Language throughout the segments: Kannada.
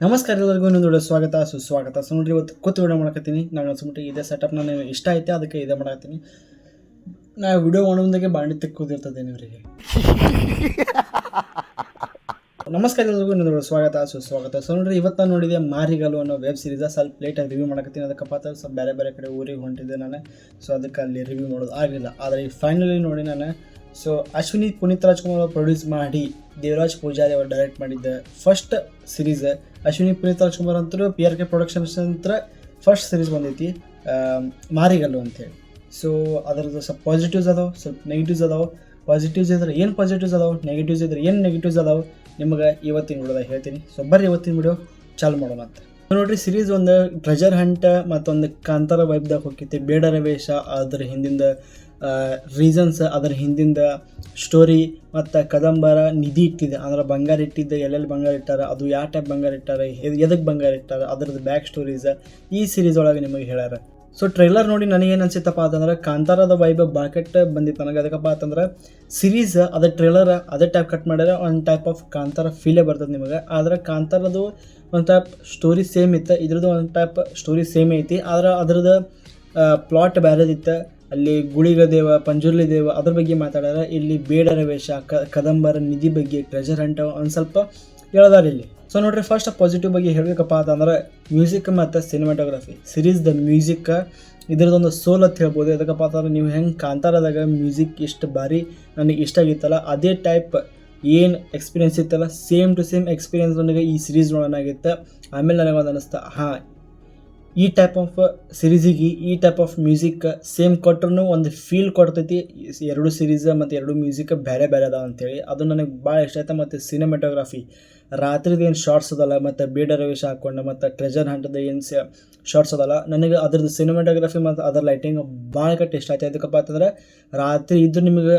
ನಮಸ್ಕಾರ ಎಲ್ಲರಿಗೂ ಇನ್ನೊಂದು ಸ್ವಾಗತ ಸುಸ್ವಾಗತ. ಸೊ ನೋಡ್ರಿ, ಇವತ್ತು ಕೂತು ವಿಡಿಯೋ ಮಾಡಕತ್ತೀನಿ. ನಾನು ಅನ್ಸ್ಬಿಟ್ಟು ಇದೇ ಸೆಟಪ್ ನನಗೆ ಇಷ್ಟ ಐತೆ, ಅದಕ್ಕೆ ಇದೇ ಮಾಡಕತ್ತೀನಿ. ನಾ ವಿಡಿಯೋ ಮಾಡೋದಾಗೆ ಬಾಂಡಿ ತೆಕ್ಕೋದಿರ್ತದೆ ಇವರಿಗೆ. ನಮಸ್ಕಾರ ಎಲ್ಲರಿಗೂ ಇನ್ನೊಂದು ಸ್ವಾಗತ ಸುಸ್ವಾಗತ. ಸೊ ನೋಡ್ರಿ, ಇವತ್ತು ನಾನು ನೋಡಿದೆ ಮಾರಿಗಲ್ಲು ಅನ್ನೋ ವೆಬ್ ಸೀರೀಸ್. ಸ್ವಲ್ಪ ಲೇಟಾಗಿ ರಿವ್ಯೂ ಮಾಡಕತ್ತೀನಿ. ಅದಕ್ಕಪ್ಪ ಅಂತ ಸ್ವಲ್ಪ ಬೇರೆ ಕಡೆ ಊರಿಗೆ ಹೊಂಟಿದ್ದೆ ನಾನು. ಸೊ ಅದಕ್ಕೆ ಅಲ್ಲಿ ರಿವ್ಯೂ ಮಾಡೋದು ಆಗಲಿಲ್ಲ. ಆದರೆ ಫೈನಲಿ ನೋಡಿ ನಾನು. ಸೊ ಅಶ್ವಿನಿ ಪುನೀತ್ ರಾಜ್ಕುಮಾರ್ ಅವರು ಪ್ರೊಡ್ಯೂಸ್ ಮಾಡಿ ದೇವರಾಜ್ ಪೂಜಾರಿ ಅವರು ಡೈರೆಕ್ಟ್ ಮಾಡಿದ್ದ ಫಸ್ಟ್ ಸಿರೀಸ್ ಅಶ್ವಿನಿ ಪುನೀತ್ ರಾಜ್ಕುಮಾರ್ ಅಂತೂ PRK ಪ್ರೊಡಕ್ಷನ್ಸ್ ಅಂತ ಫಸ್ಟ್ ಸಿರೀಸ್ ಬಂದೈತಿ ಮಾರಿಗಲ್ಲು ಅಂತೇಳಿ. ಸೊ ಅದರದ್ದು ಸ್ವಲ್ಪ ಪಾಸಿಟಿವ್ಸ್ ಅದಾವೆ, ಸ್ವಲ್ಪ ನೆಗೆಟಿವ್ಸ್ ಅದಾವೆ. ಪಾಸಿಟಿವ್ಸ್ ಇದ್ರೆ ಏನು ಪಾಸಿಟಿವ್ಸ್ ಅದಾವೆ, ನೆಗೆಟಿವ್ಸ್ ಇದ್ರೆ ಏನು ನೆಗೆಟಿವ್ಸ್ ಅದಾವೆ ನಿಮ್ಗೆ ಇವತ್ತಿನ ವಿಡಿಯೋದಾಗ ಹೇಳ್ತೀನಿ. ಸೊ ಬರ್ರಿ ಇವತ್ತಿನ ವಿಡಿಯೋ ಚಾಲು ಮಾಡೋಣ ಅಂತ. ನೋಡ್ರಿ, ಸಿರೀಸ್ ಒಂದು ಟ್ರೆಜರ್ ಹಂಟ್ ಮತ್ತೊಂದು ಕಾಂತಾರ ವೈಬ್ದಾಗ ಹೋಗ್ತೈತಿ. ಬೇಡರ ವೇಷ, ಅದರ ಹಿಂದಿಂದ ರೀಸನ್ಸ್, ಅದರ ಹಿಂದಿಂದ ಸ್ಟೋರಿ ಮತ್ತು ಕದಂಬರ ನಿಧಿ ಇಟ್ಟಿದೆ. ಅಂದ್ರೆ ಬಂಗಾರ ಇಟ್ಟಿದ್ದೆ, ಎಲ್ಲೆಲ್ಲಿ ಬಂಗಾರ ಇಟ್ಟಾರ, ಅದು ಯಾವ ಟೈಪ್ ಬಂಗಾರ ಇಟ್ಟಾರ, ಎದಕ್ಕೆ ಬಂಗಾರ ಇಟ್ಟಾರ, ಅದ್ರದ್ದು ಬ್ಯಾಕ್ ಸ್ಟೋರೀಸ್ ಈ ಸಿರೀಸ್ ಒಳಗೆ ನಿಮಗೆ ಹೇಳ್ಯಾರ. ಸೊ ಟ್ರೈಲರ್ ನೋಡಿ ನನಗೇನು ಅನ್ಸಿತ್ತಪ್ಪ ಅಂತಂದ್ರೆ ಕಾಂತಾರದ ವೈಬ್ ಬಾಕೆಟ್ ಬಂದಿತ್ತು ನನಗೆ. ಅದಕ್ಕಪ್ಪ ಅಂತಂದ್ರೆ ಸಿರೀಸ್ ಅದೇ ಟ್ರೈಲರ್ ಅದೇ ಟೈಪ್ ಕಟ್ ಮಾಡಿದ್ರೆ ಒಂದು ಟೈಪ್ ಆಫ್ ಕಾಂತಾರ ಫೀಲೇ ಬರ್ತದೆ ನಿಮಗೆ. ಆದರೆ ಕಾಂತಾರದು ಒಂದು ಟೈಪ್ ಸ್ಟೋರಿ ಸೇಮ್ ಇತ್ತು, ಇದ್ರದ್ದು ಒಂದು ಟೈಪ್ ಸ್ಟೋರಿ ಸೇಮ್ ಐತಿ. ಆದ್ರೆ ಅದ್ರದ್ದು ಪ್ಲಾಟ್ ಬೇರೆದಿತ್ತು. ಅಲ್ಲಿ ಗುಳಿಗ ದೇವ, ಪಂಜುರ್ಲಿ ದೇವ ಅದ್ರ ಬಗ್ಗೆ ಮಾತಾಡ್ಯಾರ. ಇಲ್ಲಿ ಬೇಡರ ವೇಷ, ಕದಂಬರ ನಿಧಿ ಬಗ್ಗೆ, ಟ್ರೆಜರ್ ಹಂಟ್ ಒಂದು ಸ್ವಲ್ಪ ಹೇಳ್ದಾರ ಇಲ್ಲಿ. ಸೊ ನೋಡ್ರಿ, ಫಸ್ಟ್ ಪಾಸಿಟಿವ್ ಬಗ್ಗೆ ಹೇಳಬೇಕಪ್ಪ ಅಂತಂದ್ರೆ ಮ್ಯೂಸಿಕ್ ಮತ್ತು ಸಿನಿಮಾಟೋಗ್ರಫಿ. ಸಿರೀಸ್ದ ಮ್ಯೂಸಿಕ್ ಇದ್ರದ್ದೊಂದು ಸೋಲ್ ಅಂತ ಹೇಳ್ಬೋದು. ಅದಕ್ಕಪ್ಪ ಅಂತಂದ್ರೆ ನೀವು ಹೆಂಗೆ ಕಾಂತಾರದಾಗ ಮ್ಯೂಸಿಕ್ ಇಷ್ಟು ಬಾರಿ ನನಗೆ ಇಷ್ಟ ಆಗಿತ್ತಲ್ಲ, ಅದೇ ಟೈಪ್ ಏನು ಎಕ್ಸ್ಪೀರಿಯೆನ್ಸ್ ಇತ್ತಲ್ಲ, ಸೇಮ್ ಟು ಸೇಮ್ ಎಕ್ಸ್ಪೀರಿಯೆನ್ಸ್ ನನಗೆ ಈ ಸಿರೀಸ್ ನೋಡೋಣಾಗಿತ್ತು. ಆಮೇಲೆ ನನಗೆ ಒಂದು ಅನ್ನಿಸ್ತಾ, ಹಾಂ ಈ ಟೈಪ್ ಆಫ್ ಸಿರೀಸಿಗೆ ಈ ಟೈಪ್ ಆಫ್ ಮ್ಯೂಸಿಕ್ ಸೇಮ್ ಕೊಟ್ಟರು ಒಂದು ಫೀಲ್ ಕೊಡ್ತೈತಿ. ಎರಡು ಸಿರೀಸ್ ಮತ್ತು ಎರಡು ಮ್ಯೂಸಿಕ್ ಬೇರೆ ಅದಾವ ಅಂತೇಳಿ ಅದು ನನಗೆ ಭಾಳ ಇಷ್ಟ ಆಯ್ತು. ಮತ್ತು ಸಿನಿಮಾಟೋಗ್ರಫಿ, ರಾತ್ರಿದು ಏನು ಶಾರ್ಟ್ಸ್ ಅದಲ್ಲ, ಮತ್ತು ಬೇಡರ ವೇಷ ಹಾಕ್ಕೊಂಡು ಮತ್ತು ಟ್ರೆಜರ್ ಹಂಟದ ಏನು ಶಾರ್ಟ್ಸ್ ಅದಲ್ಲ, ನನಗೆ ಅದ್ರದ್ದು ಸಿನಿಮಾಟೋಗ್ರಫಿ ಮತ್ತು ಅದರ ಲೈಟಿಂಗ್ ಭಾಳ ಇಷ್ಟ ಆಯ್ತು. ಅದಕ್ಕಪ್ಪ ಅಂತಂದ್ರೆ ರಾತ್ರಿ ಇದ್ದು ನಿಮಗೆ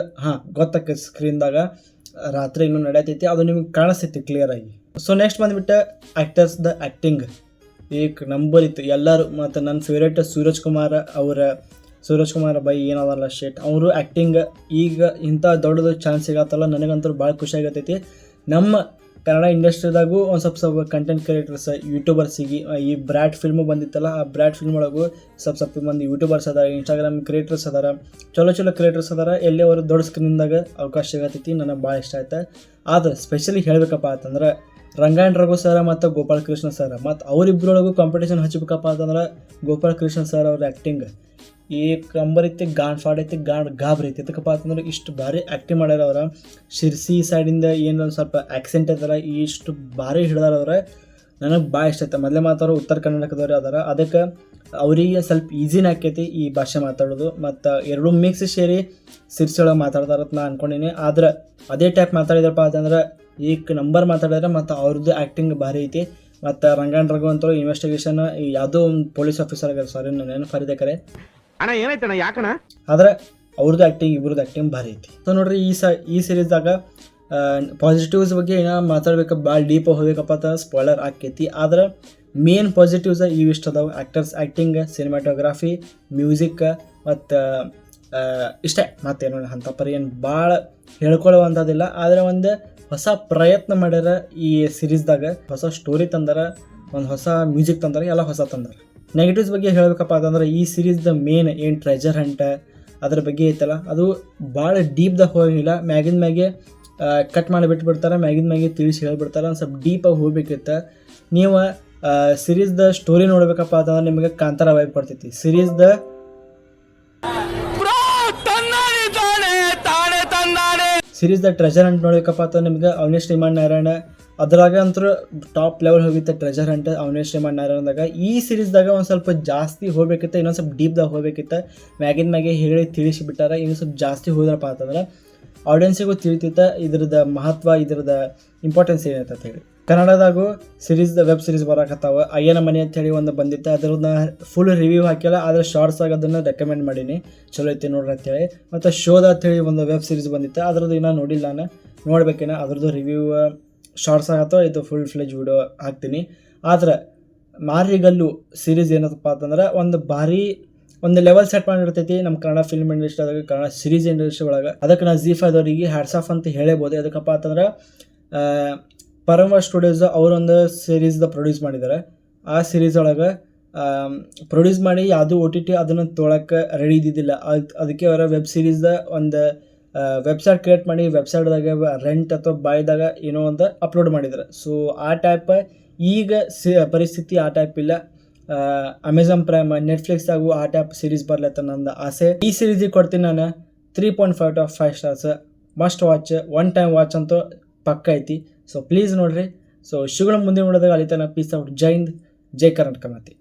ಗೊತ್ತಾಕ ಸ್ಕ್ರೀನ್ದಾಗ ರಾತ್ರಿ ಇನ್ನೂ ನಡೆಯತೈತಿ, ಅದು ನಿಮಗೆ ಕಾಣಿಸ್ತೈತಿ ಕ್ಲಿಯರಾಗಿ. ಸೊ ನೆಕ್ಸ್ಟ್ ಬಂದುಬಿಟ್ಟು ಆ್ಯಕ್ಟರ್ಸ್ದ ಆ್ಯಕ್ಟಿಂಗ್ ಏಕ್ ನಂಬರ್ ಇತ್ತು ಎಲ್ಲರೂ. ಮತ್ತು ನನ್ನ ಫೇವ್ರೇಟ್ ಸೂರಜ್ ಕುಮಾರ್ ಬೈ ಏನದಲ್ಲ ಶೇಟ್, ಅವರು ಆ್ಯಕ್ಟಿಂಗ್ ಈಗ ಇಂಥ ದೊಡ್ಡದು ಚಾನ್ಸ್ ಸಿಗತ್ತಲ್ಲ, ನನಗಂತೂ ಭಾಳ ಖುಷಿ ಆಗತ್ತೈತಿ. ನಮ್ಮ ಕನ್ನಡ ಇಂಡಸ್ಟ್ರಿದಾಗೂ ಒಂದು ಸ್ವಲ್ಪ ಕಂಟೆಂಟ್ ಕ್ರಿಯೇಟರ್ಸ್, ಯೂಟ್ಯೂಬರ್ಸಿಗೆ ಈ ಬ್ರ್ಯಾಡ್ ಫಿಲ್ಮು ಬಂದಿತ್ತಲ್ಲ, ಆ ಬ್ರ್ಯಾಡ್ ಫಿಲ್ಮ್ ಒಳಗೂ ಸ್ವಲ್ಪ ಮಂದಿ ಯೂಟ್ಯೂಬರ್ಸ್ ಅದಾರ, ಇನ್ಸ್ಟಾಗ್ರಾಮ್ ಕ್ರಿಯೇಟರ್ಸ್ ಅದಾರ, ಚಲೋ ಕ್ರಿಯೇಟರ್ಸ್ ಅದಾರ. ಎಲ್ಲಿ ಅವರು ದೊಡ್ಡ ಸ್ಕ್ರೀನ್ದಾಗ ಅವಕಾಶ ಸಿಗತ್ತೈತಿ, ನನಗೆ ಭಾಳ ಇಷ್ಟ ಆಯ್ತು. ಆದರೆ ಸ್ಪೆಷಲಿ ಹೇಳಬೇಕಪ್ಪ ಅಂತಂದ್ರೆ ರಂಗಾಯಣ್ ರಘು ಸರ್ ಮತ್ತು ಗೋಪಾಲ್ ಕೃಷ್ಣ ಸರ್, ಮತ್ತು ಅವರಿಬ್ಬರೊಳಗೂ ಕಾಂಪಿಟೇಷನ್ ಹಚ್ಚಬೇಕಪ್ಪ ಅಂತಂದ್ರೆ ಗೋಪಾಲ್ ಕೃಷ್ಣ ಸರ್ ಅವ್ರ ಆ್ಯಕ್ಟಿಂಗ್ ಈ ನಂಬರ್ ಐತಿ, ಫಾಡ್ ಐತಿ, ಗಾಬರಿ ಐತಿ. ಅದಕ್ಕಪ್ಪ ಅಂತಂದ್ರೆ ಇಷ್ಟು ಭಾರಿ ಆ್ಯಕ್ಟಿಂಗ್ ಮಾಡ್ಯಾರ ಅವರ. ಶಿರ್ಸಿ ಸೈಡಿಂದ ಏನು ಸ್ವಲ್ಪ ಆ್ಯಕ್ಸೆಂಟ್ ಐತಲ್ಲ, ಇಷ್ಟು ಭಾರಿ ಹಿಡ್ದಾರ ಅವ್ರೆ. ನನಗೆ ಭಾಳ ಇಷ್ಟ ಆಯ್ತು. ಮೊದಲೇ ಮಾತಾಡೋ ಉತ್ತರ ಕರ್ನಾಟಕದವ್ರು ಅದಾರ, ಅದಕ್ಕೆ ಅವರಿಗೆ ಸ್ವಲ್ಪ ಈಸಿನ ಆಕೈತಿ ಈ ಭಾಷೆ ಮಾತಾಡೋದು. ಮತ್ತು ಎರಡೂ ಮಿಕ್ಸ್ ಸೇರಿ ಶಿರ್ಸಿ ಒಳಗೆ ಮಾತಾಡ್ತಾರತ್ ನಾ ಅಂದ್ಕೊಂಡಿನಿ. ಆದ್ರೆ ಅದೇ ಟೈಪ್ ಮಾತಾಡಿದ್ರಪ್ಪ ಅಂತಂದ್ರೆ ಏಕ್ ನಂಬರ್ ಮಾತಾಡಿದ್ರೆ. ಮತ್ತು ಅವ್ರದ್ದು ಆ್ಯಕ್ಟಿಂಗ್ ಭಾರಿ ಐತಿ. ಮತ್ತು ರಂಗಾಯಣ್ ರಘು ಅಂತೂ ಇನ್ವೆಸ್ಟಿಗೇಷನ್ ಯಾವುದೋ ಒಂದು ಪೊಲೀಸ್ ಆಫೀಸರ್ ಆಗ್ಯಾರ, ಸಾರಿ ನಾನು ನೆನಪು ಕರೆ ಅಣ್ಣ ಏನಾಯ್ತಣ್ಣ ಯಾಕಣ್ಣ. ಆದ್ರೆ ಅವ್ರದ್ದು ಆ್ಯಕ್ಟಿಂಗ್ ಇಬ್ಬರದ್ದು ಆ್ಯಕ್ಟಿಂಗ್ ಭಾರಿ ಐತಿ. ಸೊ ನೋಡ್ರಿ, ಈ ಸಿರೀಸ್ದಾಗ ಪಾಸಿಟಿವ್ಸ್ ಬಗ್ಗೆ ಏನೋ ಮಾತಾಡ್ಬೇಕು, ಭಾಳ ಡೀಪ್ ಹೋಗ್ಬೇಕಪ್ಪ ಅಂತ ಸ್ಪಾಯ್ಲರ್ ಆಕೈತಿ. ಆದ್ರೆ ಮೇನ್ ಪಾಸಿಟಿವ್ಸ್ ಇವಿಷ್ಟು ಅದಾವೆ: ಆ್ಯಕ್ಟರ್ಸ್ ಆ್ಯಕ್ಟಿಂಗ್, ಸಿನಿಮಾಟೋಗ್ರಫಿ, ಮ್ಯೂಸಿಕ್ ಮತ್ತು ಇಷ್ಟೇ. ಮತ್ತೇನು ಅಂಥ ಪರಿ ಏನು ಭಾಳ ಹೇಳ್ಕೊಳ್ಳುವಂಥದ್ದಿಲ್ಲ. ಆದರೆ ಒಂದು ಹೊಸ ಪ್ರಯತ್ನ ಮಾಡ್ಯಾರ ಈ ಸಿರೀಸ್ದಾಗ. ಹೊಸ ಸ್ಟೋರಿ ತಂದಾರ, ಒಂದು ಹೊಸ ಮ್ಯೂಸಿಕ್ ತಂದಾರ, ಎಲ್ಲ ಹೊಸ ತಂದಾರ. ನೆಗೆಟಿವ್ಸ್ ಬಗ್ಗೆ ಹೇಳಬೇಕಪ್ಪ ಅಂತಂದ್ರೆ ಈ ಸಿರೀಸ್ದ ಮೇನ್ ಏನು ಟ್ರೆಜರ್ ಹಂಟ್ ಅದ್ರ ಬಗ್ಗೆ ಐತಲ್ಲ, ಅದು ಭಾಳ ಡೀಪ್ದಾಗ ಹೋಗಿಲ್ಲ. ಮ್ಯಾಗೆ ಕಟ್ ಮಾಡಿ ಬಿಟ್ಬಿಡ್ತಾರೆ, ಮ್ಯಾಗೆ ತಿಳಿಸಿ ಹೇಳಿಬಿಡ್ತಾರೆ. ಒಂದು ಸ್ವಲ್ಪ ಡೀಪಾಗಿ ಹೋಗ್ಬೇಕಿತ್ತು. ನೀವು ಸಿರೀಸ್ದ ಸ್ಟೋರಿ ನೋಡ್ಬೇಕಪ್ಪ ಅಂತಂದ್ರೆ ನಿಮಗೆ ಕಾಂತಾರ ವೈಬ್ ಕೊಡ್ತೈತಿ. ಸಿರೀಸ್ದ ಟ್ರೆಜರ್ ಹಂಟ್ ನೋಡ್ಬೇಕಪ್ಪ ಅಂತ ನಿಮ್ಗೆ ಅವಿನಾಶ್ ಶ್ರೀಮಾನ್ ನಾರಾಯಣ ಅದ್ರಾಗ ಅಂತೂ ಟಾಪ್ ಲೆವೆಲ್ ಹೋಗಿತ್ತು ಟ್ರೆಜರ್ ಹಂಟ್ ಅವಿನಾಶ್ ಶ್ರೀಮಾನ್ ನಾರಾಯಣದಾಗ. ಈ ಸಿರೀಸ್ದಾಗ ಒಂದು ಸ್ವಲ್ಪ ಜಾಸ್ತಿ ಹೋಗ್ಬೇಕಿತ್ತು, ಇನ್ನೊಂದು ಸ್ವಲ್ಪ ಡೀಪ್ದಾಗ ಹೋಗ್ಬೇಕಿತ್ತು. ಮ್ಯಾಗೆ ಹೇಳಿ ತಿಳಿಸಿ ಬಿಟ್ಟಾರ. ಇನ್ನೊಂದು ಸ್ವಲ್ಪ ಜಾಸ್ತಿ ಹೋದ್ರಪ್ಪ ಅಂತಂದ್ರೆ ಆಡಿಯನ್ಸಿಗೂ ತಿಳಿತೈತೆ ಇದ್ರದ್ದು ಮಹತ್ವ, ಇದ್ರದ್ದು ಇಂಪಾರ್ಟೆನ್ಸ್ ಏನೈತೆ ಅಂತ ಹೇಳಿ. ಕನ್ನಡದಾಗೂ ವೆಬ್ ಸಿರೀಸ್ ಬರಾಕತ್ತಾವ. ಅಯ್ಯನ ಮನೆ ಅಂತೇಳಿ ಒಂದು ಬಂದಿತ್ತು, ಅದ್ರನ್ನ ಫುಲ್ ರಿವ್ಯೂ ಹಾಕಿಲ್ಲ, ಆದರೆ ಶಾರ್ಟ್ಸ್ ಆಗಿ ಅದನ್ನು ರೆಕಮೆಂಡ್ ಮಾಡೀನಿ, ಚಲೋ ಐತಿ ನೋಡ್ರಿ ಅಂತೇಳಿ. ಮತ್ತು ಶೋಧ ಅಂತೇಳಿ ಒಂದು ವೆಬ್ ಸಿರೀಸ್ ಬಂದಿತ್ತು, ಅದ್ರದ್ದು ಇನ್ನೂ ನೋಡಿಲ್ಲ ನಾನು, ನೋಡ್ಬೇಕೇನ. ಅದ್ರದ್ದು ರಿವ್ಯೂ ಶಾರ್ಟ್ಸ್ ಆಗತ್ತೋ ಇದು ಫುಲ್ ಫ್ಲೆಜ್ ವಿಡಿಯೋ ಹಾಕ್ತೀನಿ. ಆದ್ರೆ ಮಾರಿಗಲ್ಲು ಸಿರೀಸ್ ಏನಪ್ಪ ಅಂತಂದ್ರೆ ಒಂದು ಲೆವೆಲ್ ಸೆಟ್ ಮಾಡಿರ್ತೈತಿ ನಮ್ಮ ಕನ್ನಡ ಫಿಲ್ಮ್ ಇಂಡಸ್ಟ್ರಿದಾಗ, ಕನ್ನಡ ಸಿರೀಸ್ ಇಂಡಸ್ಟ್ರಿ ಒಳಗೆ. ಅದಕ್ಕೆ ನಾನು ZEE5 ಅವರಿಗೆ ಹ್ಯಾಟ್ಸ್ ಆಫ್ ಅಂತ ಹೇಳೇಬೋದು. ಅದಕ್ಕಪ್ಪ ಅಂತಂದ್ರೆ ಪರಮ ಸ್ಟುಡಿಯೋಸ್ ಅವರೊಂದು ಸೀರೀಸ್ದ ಪ್ರೊಡ್ಯೂಸ್ ಮಾಡಿದ್ದಾರೆ. ಆ ಸೀರೀಸ್ ಒಳಗೆ ಪ್ರೊಡ್ಯೂಸ್ ಮಾಡಿ ಯಾವುದೂ OTT ಅದನ್ನು ತೊಗೊಳಕ್ಕೆ ರೆಡಿ ಇದ್ದಿದ್ದಿಲ್ಲ. ಅದಕ್ಕೆ ಅವರ ವೆಬ್ ಸೀರೀಸ್ದ ಒಂದು ವೆಬ್ಸೈಟ್ ಕ್ರಿಯೇಟ್ ಮಾಡಿ ವೆಬ್ಸೈಟ್ದಾಗ ರೆಂಟ್ ಅಥವಾ ಬಾಯ್ದಾಗ ಏನೋ ಒಂದು ಅಪ್ಲೋಡ್ ಮಾಡಿದ್ದಾರೆ. ಸೊ ಆ ಟೈಪ್ ಈಗ ಪರಿಸ್ಥಿತಿ ಆ ಟೈಪ್ ಇಲ್ಲ. ಅಮೆಝಾನ್ ಪ್ರೈಮ್, ನೆಟ್ಫ್ಲಿಕ್ಸ್ದಾಗೂ ಆ ಟೈಪ್ ಸೀರೀಸ್ ಬರ್ಲತ್ತ ನಂದು ಆಸೆ. ಈ ಸೀರೀಸಿಗೆ ಕೊಡ್ತೀನಿ ನಾನು 3.5/5 stars. Must watch, one time watch ಅಂತೂ ಪಕ್ಕ ಐತಿ. ಸೊ ಪ್ಲೀಸ್ ನೋಡಿರಿ. ಸೊ ಶಿವಗಳ ಮುಂದೆ ನೋಡಿದಾಗ ಅಲ್ಲಿ ತನಕ ಪೀಸ್ ಔಟ್. ಜೈ ಹಿಂದ್, ಜೈ ಕರ್ನಾಟಕ ಮಾತೆ.